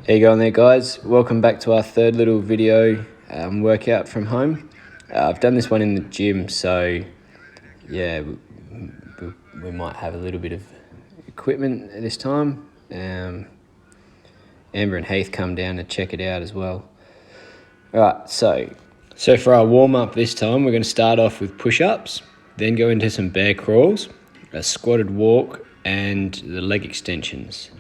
How you going there, guys? Welcome back to our third little video workout from home. I've done this one in the gym, so yeah, we might have a little bit of equipment this time. Amber and Heath come down to check it out as well. Alright, so for our warm-up this time, we're going to start off with push-ups, then go into some bear crawls, a squatted walk, and the leg extensions.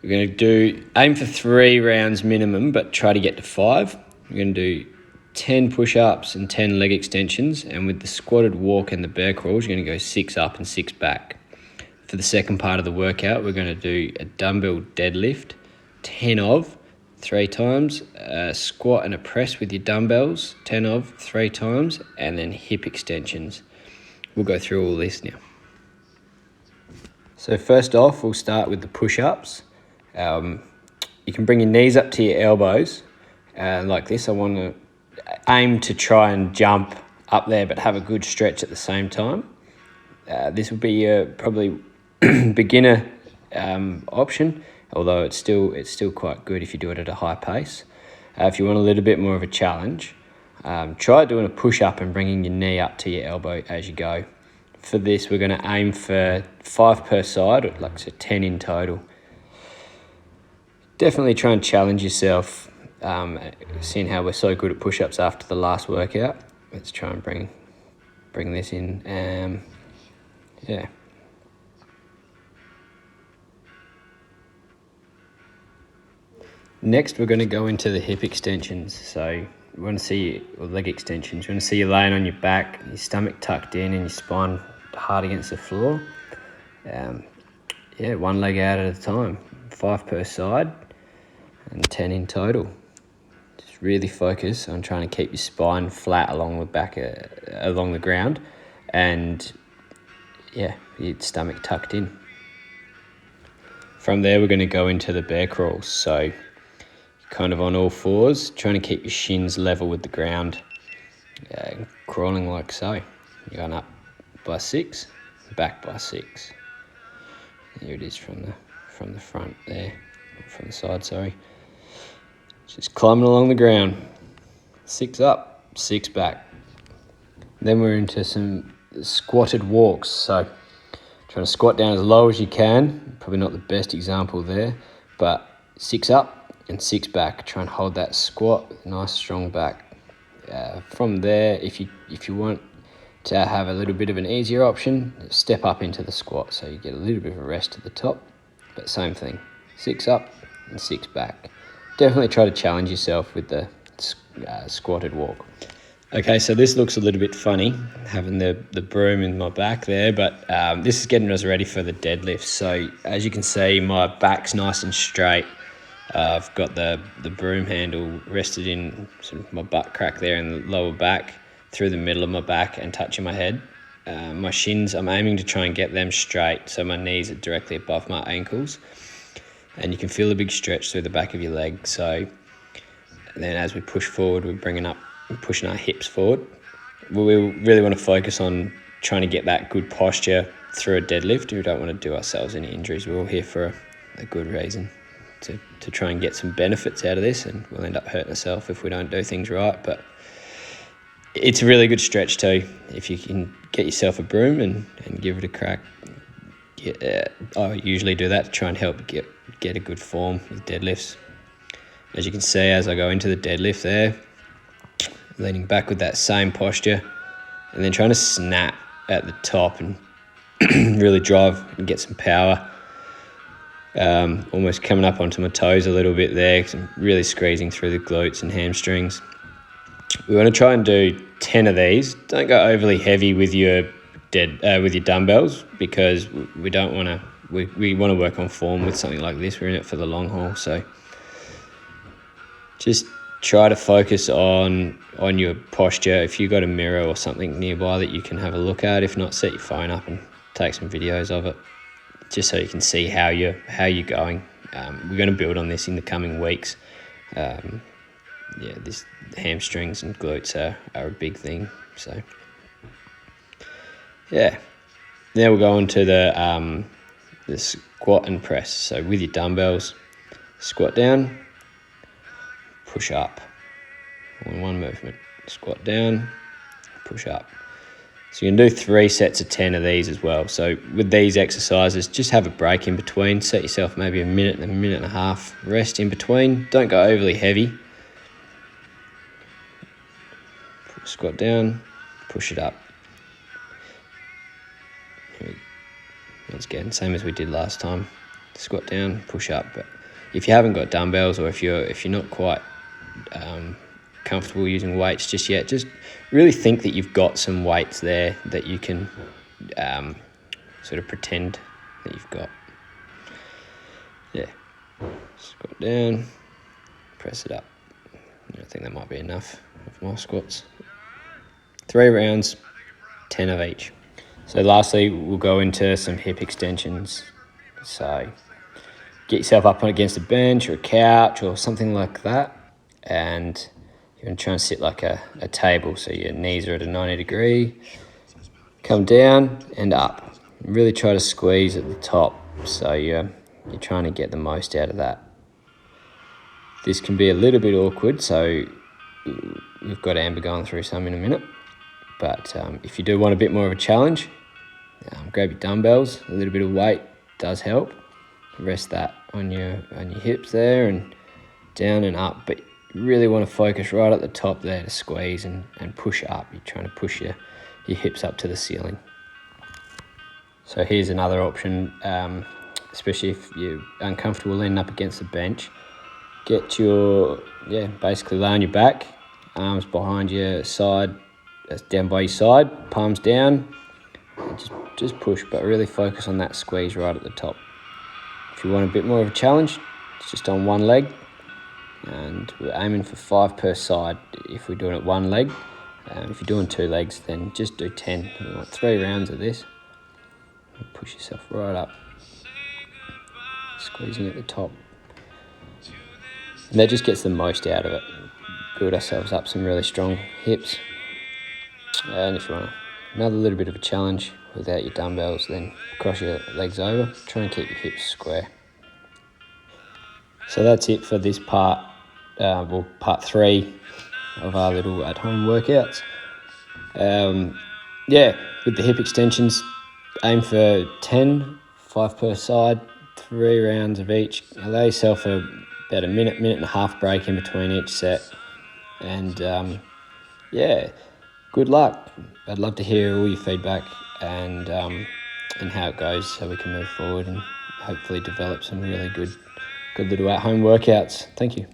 We're going to aim for 3 rounds minimum, but try to get to 5. We're going to do 10 push-ups and 10 leg extensions, and with the squatted walk and the bear crawls, you're going to go 6 up and 6 back. For the second part of the workout, we're going to do a dumbbell deadlift, 10 of, 3 times, a squat and a press with your dumbbells, 10 of, 3 times, and then hip extensions. We'll go through all this now. So first off, we'll start with the push-ups. You can bring your knees up to your elbows like this. I want to aim to try and jump up there but have a good stretch at the same time. This will be your probably beginner option, although it's still quite good if you do it at a high pace. If you want a little bit more of a challenge, try doing a push-up and bringing your knee up to your elbow as you go. For this, we're going to aim for 5 per side, like so 10 in total. Definitely try and challenge yourself, seeing how we're so good at push-ups after the last workout. Let's try and bring this in. Yeah. Next, we're going to go into the hip extensions. So we want to see your leg extensions. You want to see you laying on your back, your stomach tucked in, and your spine hard against the floor. One leg out at a time, 5 per side. And 10 in total. Just really focus on trying to keep your spine flat along the back, along the ground, and your stomach tucked in. From there, we're going to go into the bear crawls. So, kind of on all fours, trying to keep your shins level with the ground, crawling like so. You're going up by 6, back by 6. Here it is from the front there, from the side. Sorry. Just climbing along the ground, 6 up, 6 back. Then we're into some squatted walks. So trying to squat down as low as you can. Probably not the best example there, but 6 up and 6 back. Try and hold that squat with a nice strong back. From there, if you want to have a little bit of an easier option, step up into the squat. So you get a little bit of a rest at the top, but same thing, 6 up and 6 back. Definitely try to challenge yourself with the squatted walk. Okay, so this looks a little bit funny, having the broom in my back there, but this is getting us ready for the deadlift. So as you can see, my back's nice and straight. I've got the broom handle rested in sort of my butt crack there in the lower back, through the middle of my back and touching my head. My shins, I'm aiming to try and get them straight, so my knees are directly above my ankles. And you can feel a big stretch through the back of your leg. So then as we push forward, we're pushing our hips forward. We really want to focus on trying to get that good posture through a deadlift. We don't want to do ourselves any injuries. We're all here for a good reason, to try and get some benefits out of this, and we'll end up hurting ourselves if we don't do things right. But it's a really good stretch too, if you can get yourself a broom and give it a crack. I usually do that to try and help get a good form with deadlifts. As you can see, as I go into the deadlift there, leaning back with that same posture, and then trying to snap at the top and really drive and get some power. Almost coming up onto my toes a little bit there, because I'm really squeezing through the glutes and hamstrings. We want to try and do 10 of these. Don't go overly heavy with your dumbbells, because we don't want to. We want to work on form with something like this. We're in it for the long haul, so just try to focus on your posture. If you've got a mirror or something nearby that you can have a look at, if not, set your phone up and take some videos of it, just so you can see how you're going. We're going to build on this in the coming weeks. This hamstrings and glutes are a big thing. So yeah, now we'll go on to the squat and press. So with your dumbbells, Squat down, push up. All in one movement. Squat down, push up. So you can do 3 sets of 10 of these as well. So with these exercises, just have a break in between. Set yourself maybe a minute and a half rest in between. Don't go overly heavy. Squat down, push it up. Once again, same as we did last time. Squat down, push up. But if you haven't got dumbbells, or if you're not quite comfortable using weights just yet, just really think that you've got some weights there that you can sort of pretend that you've got. Yeah. Squat down, press it up. I think that might be enough of my squats. 3 rounds, 10 of each. So lastly, we'll go into some hip extensions. So get yourself up against a bench or a couch or something like that, and you're going to try and sit like a table, so your knees are at a 90 degree. Come down and up. Really try to squeeze at the top, so you're trying to get the most out of that. This can be a little bit awkward, so we've got Amber going through some in a minute. But if you do want a bit more of a challenge, grab your dumbbells. A little bit of weight does help. Rest that on your hips there and down and up. But you really want to focus right at the top there to squeeze and push up. You're trying to push your hips up to the ceiling. So here's another option, especially if you're uncomfortable leaning up against the bench. Get basically lay on your back, arms behind your side, down by your side, palms down, and just push, but really focus on that squeeze right at the top. If you want a bit more of a challenge, it's just on one leg, and we're aiming for 5 per side if we're doing it one leg. If you're doing 2 legs, then just do 10. We want 3 rounds of this. Push yourself right up, squeezing at the top. And that just gets the most out of it. Build ourselves up some really strong hips. And if you want another little bit of a challenge without your dumbbells, then cross your legs over. Try and keep your hips square. So that's it for this part, part 3 of our little at-home workouts. With the hip extensions, aim for 10, 5 per side, 3 rounds of each. Allow yourself about a minute and a half break in between each set. And good luck. I'd love to hear all your feedback and how it goes, so we can move forward and hopefully develop some really good little at-home workouts. Thank you.